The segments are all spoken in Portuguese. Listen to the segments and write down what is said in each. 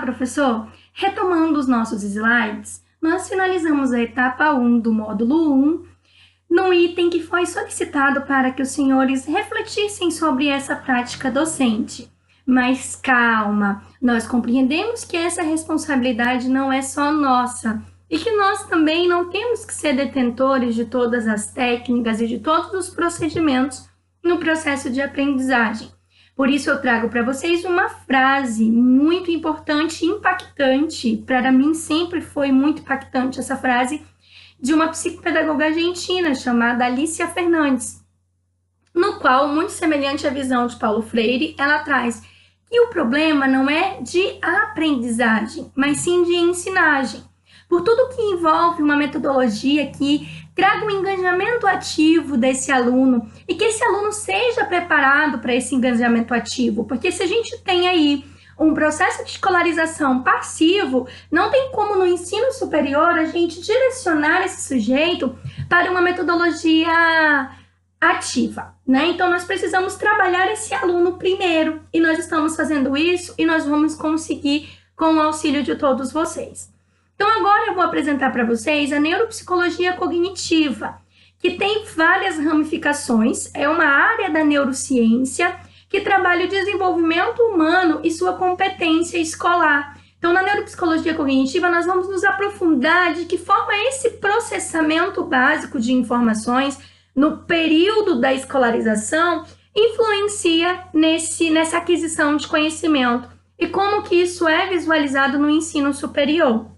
professor. Retomando os nossos slides, nós finalizamos a etapa 1 do módulo 1, no item que foi solicitado para que os senhores refletissem sobre essa prática docente. Mas calma, nós compreendemos que essa responsabilidade não é só nossa e que nós também não temos que ser detentores de todas as técnicas e de todos os procedimentos no processo de aprendizagem. Por isso eu trago para vocês uma frase muito importante e impactante. Para mim sempre foi muito impactante essa frase de uma psicopedagoga argentina chamada Alicia Fernandes, no qual, muito semelhante à visão de Paulo Freire, ela traz que o problema não é de aprendizagem, mas sim de ensinagem. Por tudo que envolve uma metodologia que traga um engajamento ativo desse aluno e que esse aluno seja preparado para esse engajamento ativo, porque se a gente tem aí um processo de escolarização passivo, não tem como no ensino superior a gente direcionar esse sujeito para uma metodologia ativa, né? Então nós precisamos trabalhar esse aluno primeiro e nós estamos fazendo isso e nós vamos conseguir com o auxílio de todos vocês. Então agora eu vou apresentar para vocês a neuropsicologia cognitiva, que tem várias ramificações, é uma área da neurociência que trabalha o desenvolvimento humano e sua competência escolar. Então na neuropsicologia cognitiva nós vamos nos aprofundar de que forma esse processamento básico de informações no período da escolarização influencia nessa aquisição de conhecimento e como que isso é visualizado no ensino superior.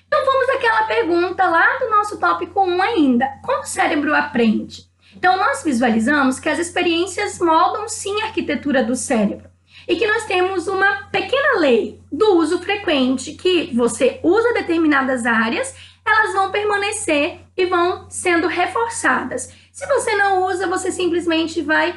Então vamos àquela pergunta lá do nosso tópico 1 ainda. Como o cérebro aprende? Então nós visualizamos que as experiências moldam sim a arquitetura do cérebro e que nós temos uma pequena lei do uso frequente, que você usa determinadas áreas, elas vão permanecer e vão sendo reforçadas. Se você não usa, você simplesmente vai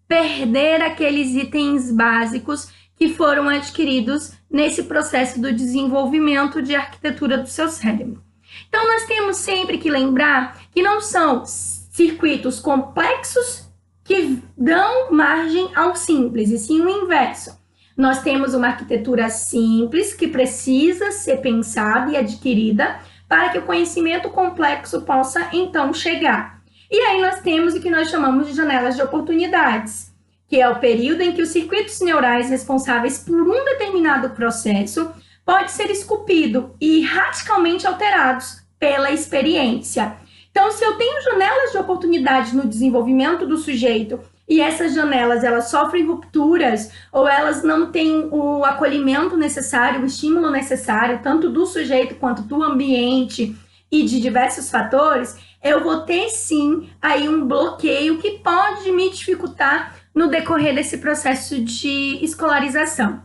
perder aqueles itens básicos que foram adquiridos nesse processo do desenvolvimento de arquitetura do seu cérebro. Então, nós temos sempre que lembrar que não são circuitos complexos que dão margem ao simples, e sim o inverso. Nós temos uma arquitetura simples que precisa ser pensada e adquirida para que o conhecimento complexo possa, então, chegar. E aí nós temos o que nós chamamos de janelas de oportunidades, que é o período em que os circuitos neurais responsáveis por um determinado processo pode ser esculpido e radicalmente alterados pela experiência. Então, se eu tenho janelas de oportunidade no desenvolvimento do sujeito e essas janelas elas sofrem rupturas ou elas não têm o acolhimento necessário, o estímulo necessário, tanto do sujeito quanto do ambiente e de diversos fatores, eu vou ter sim aí um bloqueio que pode me dificultar no decorrer desse processo de escolarização.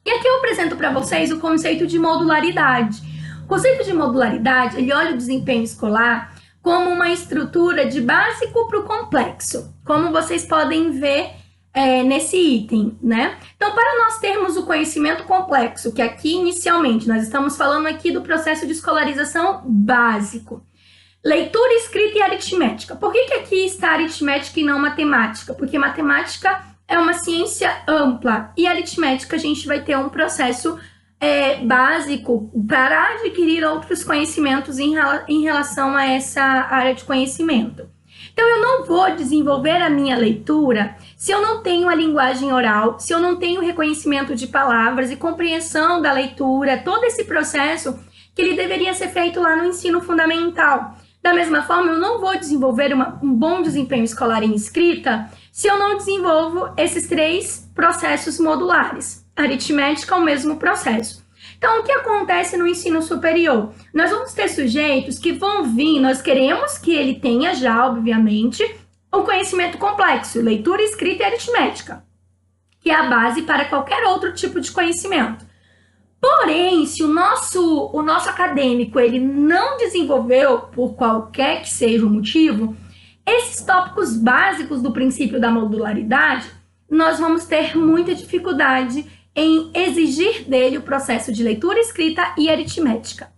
E aqui eu apresento para vocês o conceito de modularidade. O conceito de modularidade, ele olha o desempenho escolar como uma estrutura de básico para o complexo, como vocês podem ver nesse item, né? Então, para nós termos o conhecimento complexo, que aqui inicialmente nós estamos falando aqui do processo de escolarização básico, leitura, escrita e aritmética. Por que aqui está aritmética e não matemática? Porque matemática é uma ciência ampla e aritmética a gente vai ter um processo básico para adquirir outros conhecimentos em relação a essa área de conhecimento. Então, eu não vou desenvolver a minha leitura se eu não tenho a linguagem oral, se eu não tenho reconhecimento de palavras e compreensão da leitura, todo esse processo que ele deveria ser feito lá no ensino fundamental. Da mesma forma, eu não vou desenvolver um bom desempenho escolar em escrita se eu não desenvolvo esses 3 processos modulares. A aritmética é o mesmo processo. Então, o que acontece no ensino superior? Nós vamos ter sujeitos que vão vir, nós queremos que ele tenha já, obviamente, o conhecimento complexo, leitura, escrita e aritmética, que é a base para qualquer outro tipo de conhecimento. Porém, se o nosso acadêmico ele não desenvolveu, por qualquer que seja o motivo, esses tópicos básicos do princípio da modularidade, nós vamos ter muita dificuldade em exigir dele o processo de leitura, escrita e aritmética.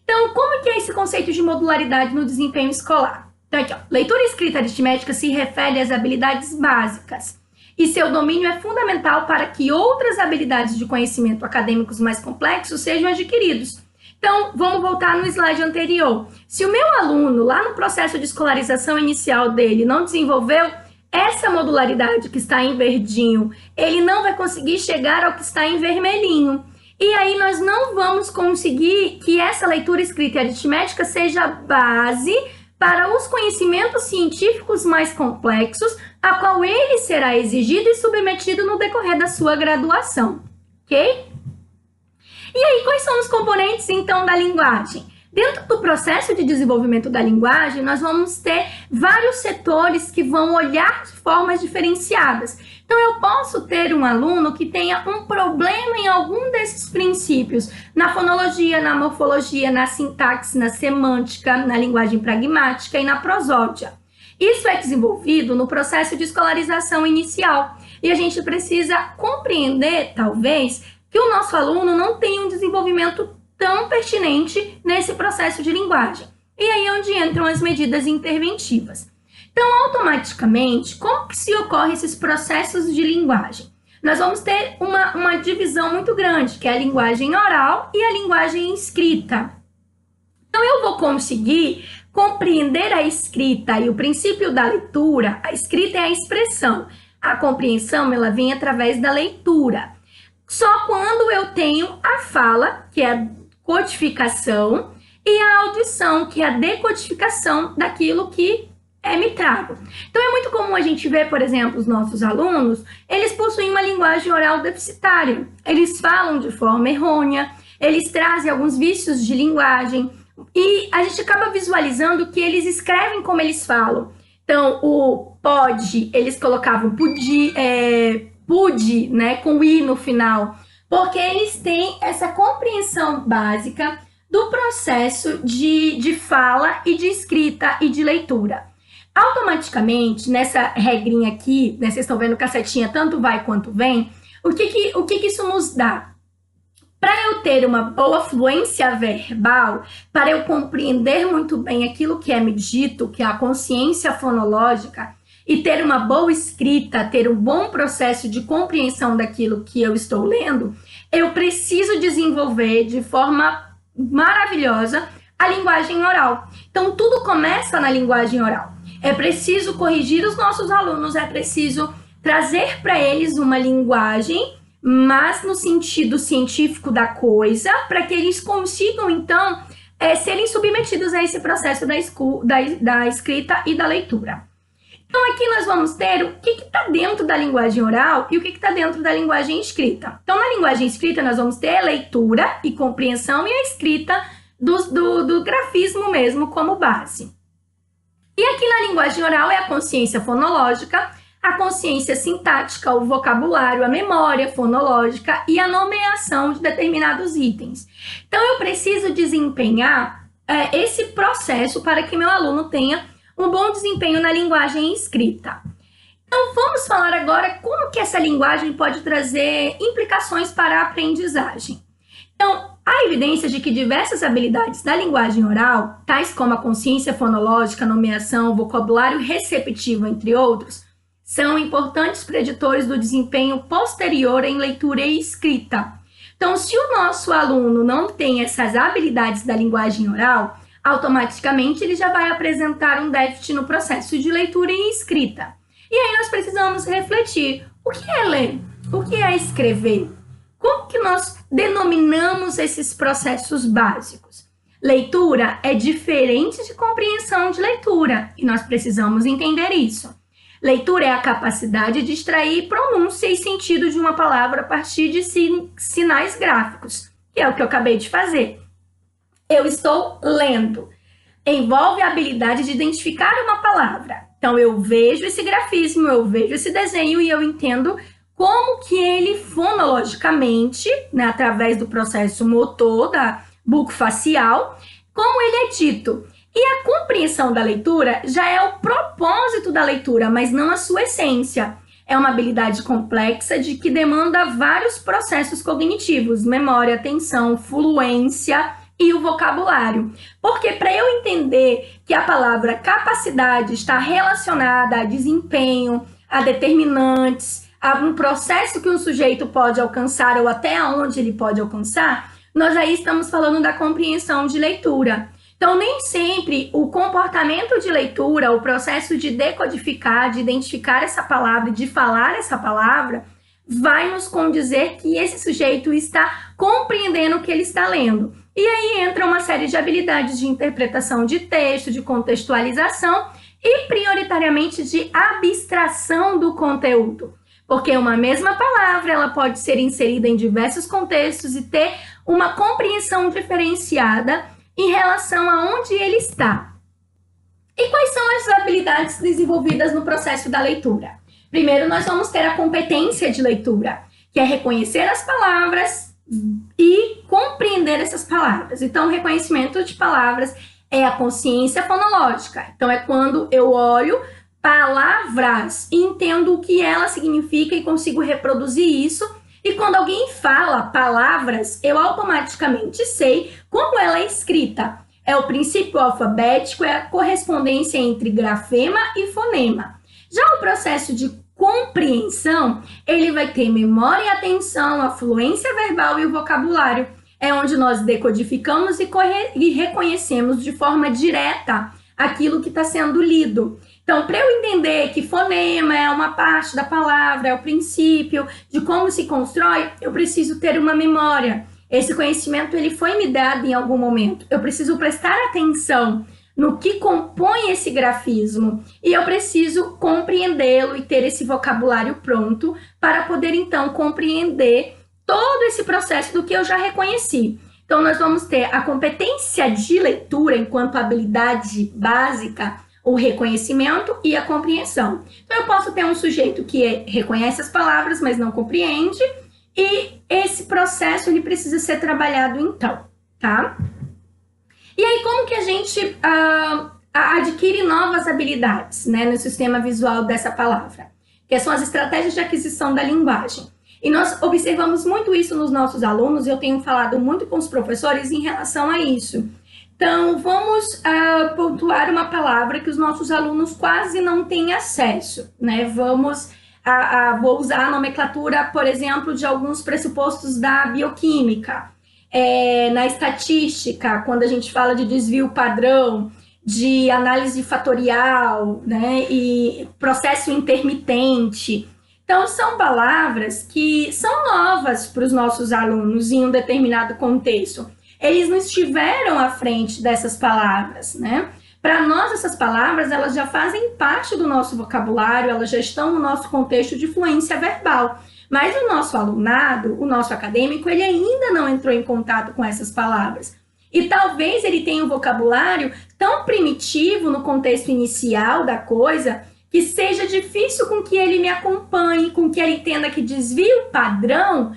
Então, como que é esse conceito de modularidade no desempenho escolar? Então, aqui, ó, leitura, escrita e aritmética se refere às habilidades básicas e seu domínio é fundamental para que outras habilidades de conhecimento acadêmicos mais complexos sejam adquiridos. Então, vamos voltar no slide anterior. Se o meu aluno, lá no processo de escolarização inicial dele, não desenvolveu essa modularidade que está em verdinho, ele não vai conseguir chegar ao que está em vermelhinho. E aí nós não vamos conseguir que essa leitura, escrita e aritmética seja base para os conhecimentos científicos mais complexos, a qual ele será exigido e submetido no decorrer da sua graduação, ok? E aí, quais são os componentes, então, da linguagem? Dentro do processo de desenvolvimento da linguagem, nós vamos ter vários setores que vão olhar de formas diferenciadas. Então, eu posso ter um aluno que tenha um problema em algum desses princípios, na fonologia, na morfologia, na sintaxe, na semântica, na linguagem pragmática e na prosódia. Isso é desenvolvido no processo de escolarização inicial. E a gente precisa compreender, talvez, que o nosso aluno não tem um desenvolvimento tão pertinente nesse processo de linguagem. E aí é onde entram as medidas interventivas. Então, automaticamente, como que se ocorrem esses processos de linguagem? Nós vamos ter uma divisão muito grande, que é a linguagem oral e a linguagem escrita. Então, eu vou conseguir compreender a escrita e o princípio da leitura. A escrita é a expressão. A compreensão, ela vem através da leitura. Só quando eu tenho a fala, que é a codificação, e a audição, que é a decodificação daquilo que me trago. Então, é muito comum a gente ver, por exemplo, os nossos alunos, eles possuem uma linguagem oral deficitária. Eles falam de forma errônea, eles trazem alguns vícios de linguagem, e a gente acaba visualizando que eles escrevem como eles falam. Então, o pode, eles colocavam pude, né, com i no final, porque eles têm essa compreensão básica do processo de fala e de escrita e de leitura. Automaticamente, nessa regrinha aqui, né, vocês estão vendo que a setinha tanto vai quanto vem, o que isso nos dá? Para eu ter uma boa fluência verbal, para eu compreender muito bem aquilo que é me dito, que é a consciência fonológica, e ter uma boa escrita, ter um bom processo de compreensão daquilo que eu estou lendo, eu preciso desenvolver de forma maravilhosa a linguagem oral. Então, tudo começa na linguagem oral. É preciso corrigir os nossos alunos, é preciso trazer para eles uma linguagem, mas no sentido científico da coisa, para que eles consigam, então, serem submetidos a esse processo da escrita e da leitura. Então, aqui nós vamos ter o que está dentro da linguagem oral e o que está dentro da linguagem escrita. Então, na linguagem escrita, nós vamos ter a leitura e compreensão e a escrita do grafismo mesmo como base. E aqui na linguagem oral é a consciência fonológica, a consciência sintática, o vocabulário, a memória fonológica e a nomeação de determinados itens. Então, eu preciso desempenhar esse processo para que meu aluno tenha um bom desempenho na linguagem escrita. Então, vamos falar agora como que essa linguagem pode trazer implicações para a aprendizagem. Então, há evidências de que diversas habilidades da linguagem oral, tais como a consciência fonológica, nomeação, vocabulário receptivo, entre outros, são importantes preditores do desempenho posterior em leitura e escrita. Então, se o nosso aluno não tem essas habilidades da linguagem oral, automaticamente ele já vai apresentar um déficit no processo de leitura e escrita. E aí nós precisamos refletir, o que é ler? O que é escrever? Como que nós denominamos esses processos básicos? Leitura é diferente de compreensão de leitura, e nós precisamos entender isso. Leitura é a capacidade de extrair pronúncia e sentido de uma palavra a partir de sinais gráficos, que é o que eu acabei de fazer. Eu estou lendo. Envolve a habilidade de identificar uma palavra. Então, eu vejo esse grafismo, eu vejo esse desenho e eu entendo como que ele fonologicamente, né, através do processo motor, da bucofacial, como ele é dito. E a compreensão da leitura já é o propósito da leitura, mas não a sua essência. É uma habilidade complexa de que demanda vários processos cognitivos, memória, atenção, fluência e o vocabulário. Porque para eu entender que a palavra capacidade está relacionada a desempenho, a determinantes, a um processo que um sujeito pode alcançar ou até onde ele pode alcançar, nós aí estamos falando da compreensão de leitura. Então, nem sempre o comportamento de leitura, o processo de decodificar, de identificar essa palavra, de falar essa palavra, vai nos condizer que esse sujeito está compreendendo o que ele está lendo. E aí entra uma série de habilidades de interpretação de texto, de contextualização e, prioritariamente, de abstração do conteúdo. Porque uma mesma palavra ela pode ser inserida em diversos contextos e ter uma compreensão diferenciada em relação a onde ele está. E quais são as habilidades desenvolvidas no processo da leitura? Primeiro, nós vamos ter a competência de leitura, que é reconhecer as palavras e compreender essas palavras. Então, o reconhecimento de palavras é a consciência fonológica. Então, é quando eu olho palavras e entendo o que ela significa e consigo reproduzir isso. E quando alguém fala palavras, eu automaticamente sei como ela é escrita. É o princípio alfabético, é a correspondência entre grafema e fonema. Já o processo de compreensão, ele vai ter memória e atenção, a fluência verbal e o vocabulário. É onde nós decodificamos e reconhecemos de forma direta aquilo que está sendo lido. Então, para eu entender que fonema é uma parte da palavra, é o princípio de como se constrói, eu preciso ter uma memória. Esse conhecimento ele foi me dado em algum momento. Eu preciso prestar atenção no que compõe esse grafismo e eu preciso compreendê-lo e ter esse vocabulário pronto para poder, então, compreender todo esse processo do que eu já reconheci. Então, nós vamos ter a competência de leitura enquanto habilidade básica, o reconhecimento e a compreensão. Então, eu posso ter um sujeito que reconhece as palavras, mas não compreende, e esse processo ele precisa ser trabalhado então, tá? E aí, como que a gente adquire novas habilidades, né, no sistema visual dessa palavra? Que são as estratégias de aquisição da linguagem. E nós observamos muito isso nos nossos alunos, e eu tenho falado muito com os professores em relação a isso. Então, vamos pontuar uma palavra que os nossos alunos quase não têm acesso, né? Vou usar a nomenclatura, por exemplo, de alguns pressupostos da bioquímica. Na estatística, quando a gente fala de desvio padrão, de análise fatorial, né? E processo intermitente. Então, são palavras que são novas para os nossos alunos em um determinado contexto. Eles não estiveram à frente dessas palavras, né? Para nós, essas palavras, elas já fazem parte do nosso vocabulário, elas já estão no nosso contexto de fluência verbal. Mas o nosso alunado, o nosso acadêmico, ele ainda não entrou em contato com essas palavras. E talvez ele tenha um vocabulário tão primitivo no contexto inicial da coisa, que seja difícil com que ele me acompanhe, com que ele entenda que desvio padrão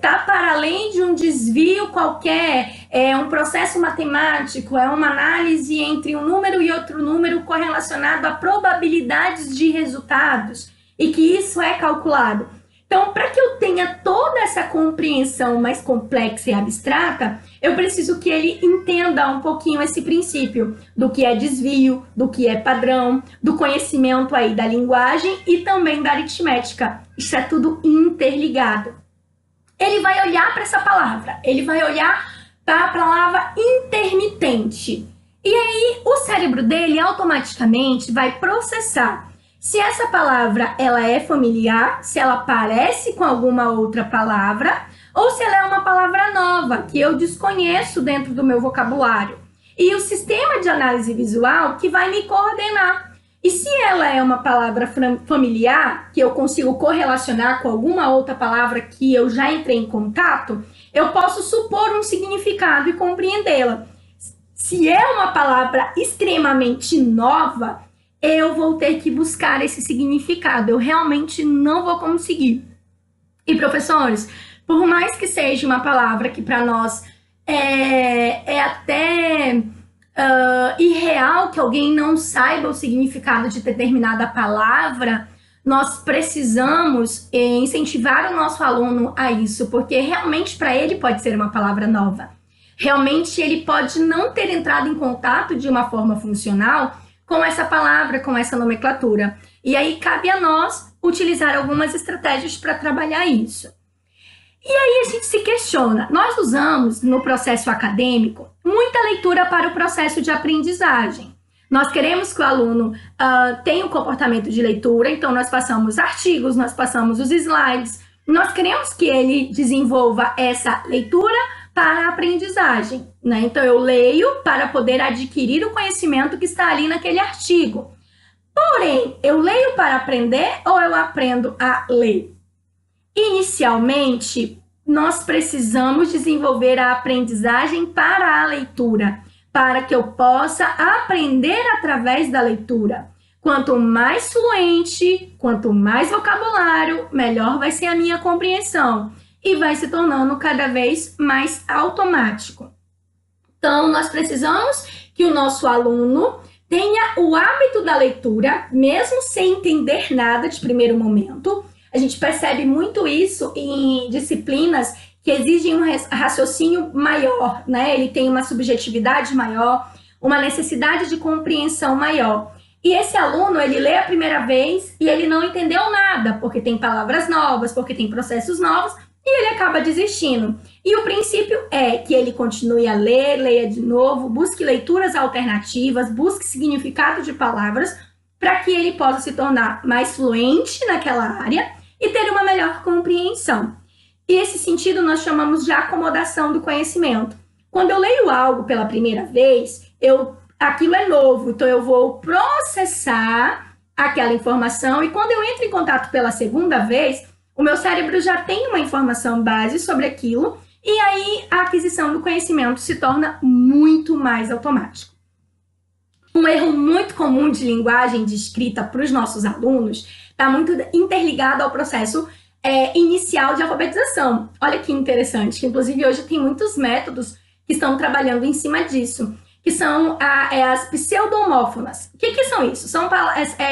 tá para além de um desvio qualquer, é um processo matemático, é uma análise entre um número e outro número correlacionado a probabilidades de resultados e que isso é calculado. Então, para que eu tenha toda essa compreensão mais complexa e abstrata, eu preciso que ele entenda um pouquinho esse princípio do que é desvio, do que é padrão, do conhecimento aí da linguagem e também da aritmética. Isso é tudo interligado. Ele vai olhar para essa palavra, ele vai olhar para a palavra intermitente. E aí, o cérebro dele automaticamente vai processar se essa palavra ela é familiar, se ela parece com alguma outra palavra, ou se ela é uma palavra nova, que eu desconheço dentro do meu vocabulário. E o sistema de análise visual que vai me coordenar. E se ela é uma palavra familiar, que eu consigo correlacionar com alguma outra palavra que eu já entrei em contato, eu posso supor um significado e compreendê-la. Se é uma palavra extremamente nova, eu vou ter que buscar esse significado. Eu realmente não vou conseguir. E, professores, por mais que seja uma palavra que para nós é até irreal que alguém não saiba o significado de determinada palavra, nós precisamos incentivar o nosso aluno a isso, porque realmente para ele pode ser uma palavra nova. Realmente ele pode não ter entrado em contato de uma forma funcional com essa palavra, com essa nomenclatura. E aí cabe a nós utilizar algumas estratégias para trabalhar isso. E aí a gente se questiona, nós usamos no processo acadêmico muita leitura para o processo de aprendizagem. Nós queremos que o aluno tenha um comportamento de leitura, então nós passamos artigos, nós passamos os slides, nós queremos que ele desenvolva essa leitura para a aprendizagem, né? Então eu leio para poder adquirir o conhecimento que está ali naquele artigo. Porém, eu leio para aprender ou eu aprendo a ler? Inicialmente, nós precisamos desenvolver a aprendizagem para a leitura, para que eu possa aprender através da leitura. Quanto mais fluente, quanto mais vocabulário, melhor vai ser a minha compreensão e vai se tornando cada vez mais automático. Então, nós precisamos que o nosso aluno tenha o hábito da leitura, mesmo sem entender nada de primeiro momento. A gente percebe muito isso em disciplinas que exigem um raciocínio maior, né? Ele tem uma subjetividade maior, uma necessidade de compreensão maior. E esse aluno, ele lê a primeira vez e ele não entendeu nada, porque tem palavras novas, porque tem processos novos, e ele acaba desistindo. E o princípio é que ele continue a ler, leia de novo, busque leituras alternativas, busque significado de palavras, para que ele possa se tornar mais fluente naquela área e ter uma melhor compreensão. E esse sentido nós chamamos de acomodação do conhecimento. Quando eu leio algo pela primeira vez, aquilo é novo, então eu vou processar aquela informação e quando eu entro em contato pela segunda vez, o meu cérebro já tem uma informação base sobre aquilo e aí a aquisição do conhecimento se torna muito mais automático. Um erro muito comum de linguagem de escrita para os nossos alunos está muito interligado ao processo inicial de alfabetização. Olha que interessante, que inclusive hoje tem muitos métodos que estão trabalhando em cima disso, que são as pseudomófonas. O que são isso? São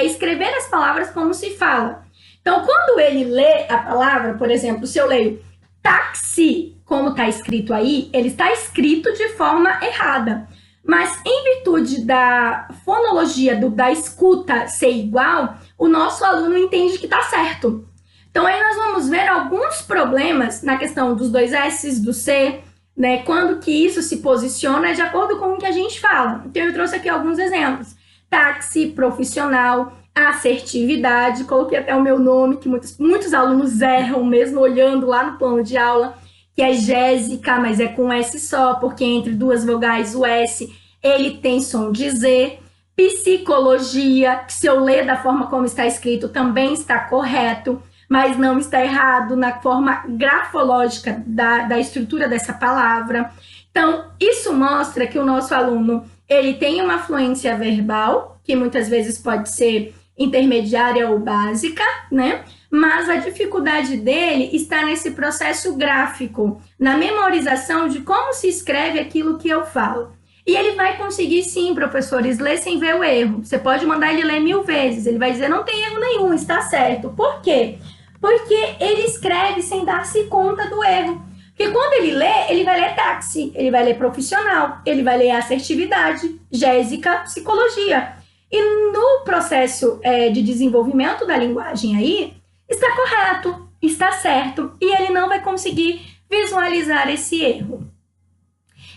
escrever as palavras como se fala. Então, quando ele lê a palavra, por exemplo, se eu leio táxi, como está escrito aí, ele está escrito de forma errada. Mas em virtude da fonologia, da escuta ser igual, o nosso aluno entende que está certo. Então, aí nós vamos ver alguns problemas na questão dos dois S's, do C, né? Quando que isso se posiciona de acordo com o que a gente fala. Então, eu trouxe aqui alguns exemplos. Táxi, profissional, assertividade, coloquei até o meu nome, que muitos alunos erram mesmo olhando lá no plano de aula, que é Jéssica, mas é com S só, porque entre duas vogais o S, ele tem som de Z. Psicologia, que se eu ler da forma como está escrito, também está correto, mas não está errado na forma grafológica da estrutura dessa palavra. Então, isso mostra que o nosso aluno, ele tem uma fluência verbal, que muitas vezes pode ser intermediária ou básica, né? Mas a dificuldade dele está nesse processo gráfico, na memorização de como se escreve aquilo que eu falo. E ele vai conseguir sim, professores, ler sem ver o erro. Você pode mandar ele ler 1000 vezes, ele vai dizer, não tem erro nenhum, está certo. Por quê? Porque ele escreve sem dar-se conta do erro. Porque quando ele lê, ele vai ler táxi, ele vai ler profissional, ele vai ler assertividade, Jéssica, psicologia. E no processo de desenvolvimento da linguagem aí, está correto, está certo, e ele não vai conseguir visualizar esse erro.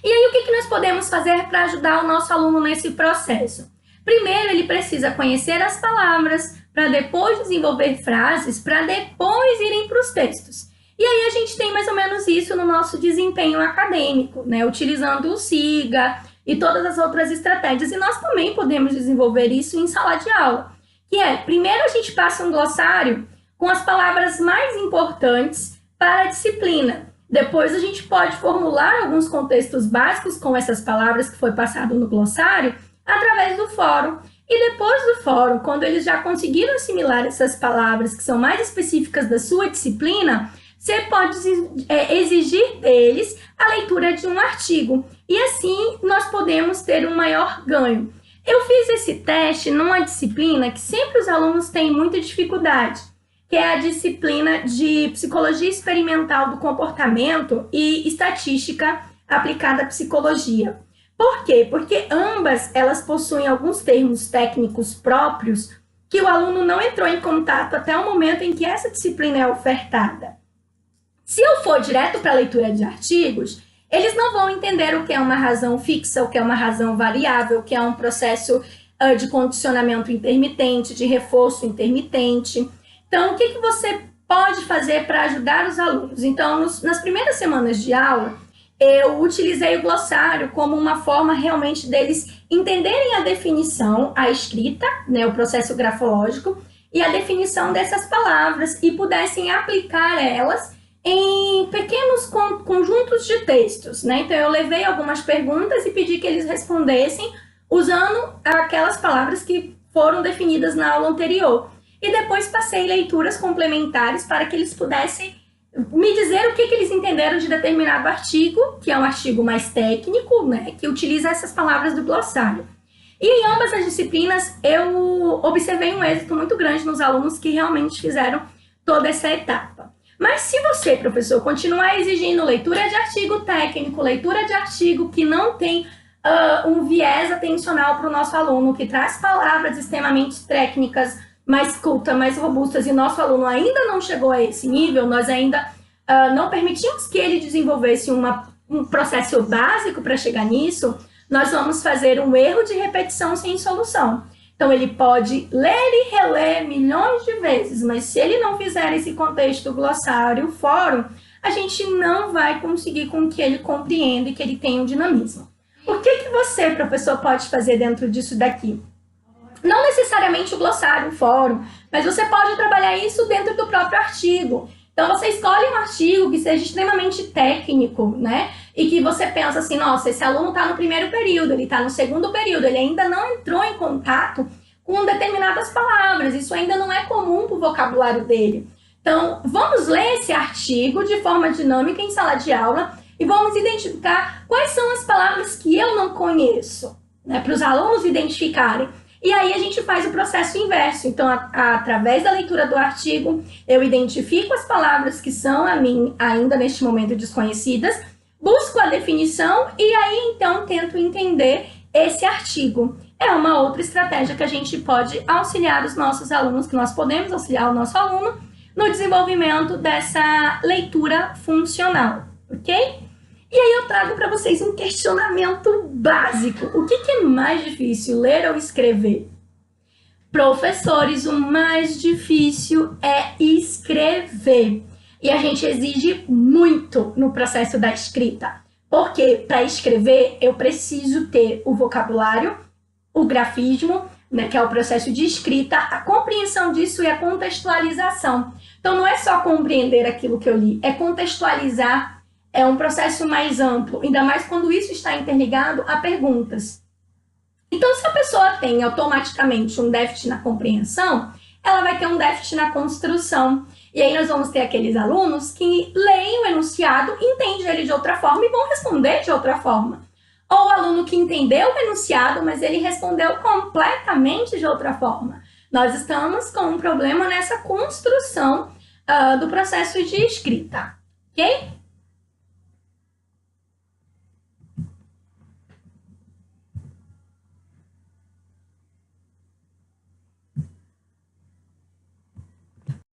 E aí, o que nós podemos fazer para ajudar o nosso aluno nesse processo? Primeiro, ele precisa conhecer as palavras, para depois desenvolver frases, para depois irem para os textos. E aí, a gente tem mais ou menos isso no nosso desempenho acadêmico, né? Utilizando o SIGA e todas as outras estratégias. E nós também podemos desenvolver isso em sala de aula, que é, primeiro a gente passa um glossário com as palavras mais importantes para a disciplina. Depois a gente pode formular alguns contextos básicos com essas palavras que foi passado no glossário através do fórum. E depois do fórum, quando eles já conseguiram assimilar essas palavras que são mais específicas da sua disciplina, você pode exigir deles a leitura de um artigo. E assim nós podemos ter um maior ganho. Eu fiz esse teste numa disciplina que sempre os alunos têm muita dificuldade, que é a disciplina de Psicologia Experimental do Comportamento e Estatística aplicada à Psicologia. Por quê? Porque ambas elas possuem alguns termos técnicos próprios que o aluno não entrou em contato até o momento em que essa disciplina é ofertada. Se eu for direto para a leitura de artigos, eles não vão entender o que é uma razão fixa, o que é uma razão variável, o que é um processo de condicionamento intermitente, de reforço intermitente. Então, o que você pode fazer para ajudar os alunos? Então, nas primeiras semanas de aula, eu utilizei o glossário como uma forma realmente deles entenderem a definição, a escrita, né, o processo grafológico, e a definição dessas palavras e pudessem aplicar elas em pequenos conjuntos de textos, né? Então, eu levei algumas perguntas e pedi que eles respondessem usando aquelas palavras que foram definidas na aula anterior. E depois passei leituras complementares para que eles pudessem me dizer o que eles entenderam de determinado artigo, que é um artigo mais técnico, né, que utiliza essas palavras do glossário. E em ambas as disciplinas, eu observei um êxito muito grande nos alunos que realmente fizeram toda essa etapa. Mas se você, professor, continuar exigindo leitura de artigo técnico, leitura de artigo que não tem um viés atencional para o nosso aluno, que traz palavras extremamente técnicas, mais cultas, mais robustas, e nosso aluno ainda não chegou a esse nível, nós ainda não permitimos que ele desenvolvesse um processo básico para chegar nisso, nós vamos fazer um erro de repetição sem solução. Então, ele pode ler e reler milhões de vezes, mas se ele não fizer esse contexto glossário, fórum, a gente não vai conseguir com que ele compreenda e que ele tenha um dinamismo. O que você, professor, pode fazer dentro disso daqui? Não necessariamente o glossário, o fórum, mas você pode trabalhar isso dentro do próprio artigo. Então, você escolhe um artigo que seja extremamente técnico, né? E que você pensa assim, nossa, esse aluno está no primeiro período, ele está no segundo período, ele ainda não entrou em contato com determinadas palavras, isso ainda não é comum para o vocabulário dele. Então, vamos ler esse artigo de forma dinâmica em sala de aula e vamos identificar quais são as palavras que eu não conheço, né? Para os alunos identificarem. E aí a gente faz o processo inverso. Então, através da leitura do artigo, eu identifico as palavras que são a mim ainda neste momento desconhecidas, busco a definição e aí então tento entender esse artigo. É uma outra estratégia que a gente pode auxiliar os nossos alunos, que nós podemos auxiliar o nosso aluno no desenvolvimento dessa leitura funcional, ok? E aí eu trago para vocês um questionamento básico. O que é mais difícil, ler ou escrever? Professores, o mais difícil é escrever. E a gente exige muito no processo da escrita. Porque para escrever eu preciso ter o vocabulário, o grafismo, né, que é o processo de escrita, a compreensão disso e a contextualização. Então não é só compreender aquilo que eu li, é contextualizar. É um processo mais amplo, ainda mais quando isso está interligado a perguntas. Então, se a pessoa tem automaticamente um déficit na compreensão, ela vai ter um déficit na construção. E aí nós vamos ter aqueles alunos que leem o enunciado, entendem ele de outra forma e vão responder de outra forma. Ou o aluno que entendeu o enunciado, mas ele respondeu completamente de outra forma. Nós estamos com um problema nessa construção do processo de escrita, ok?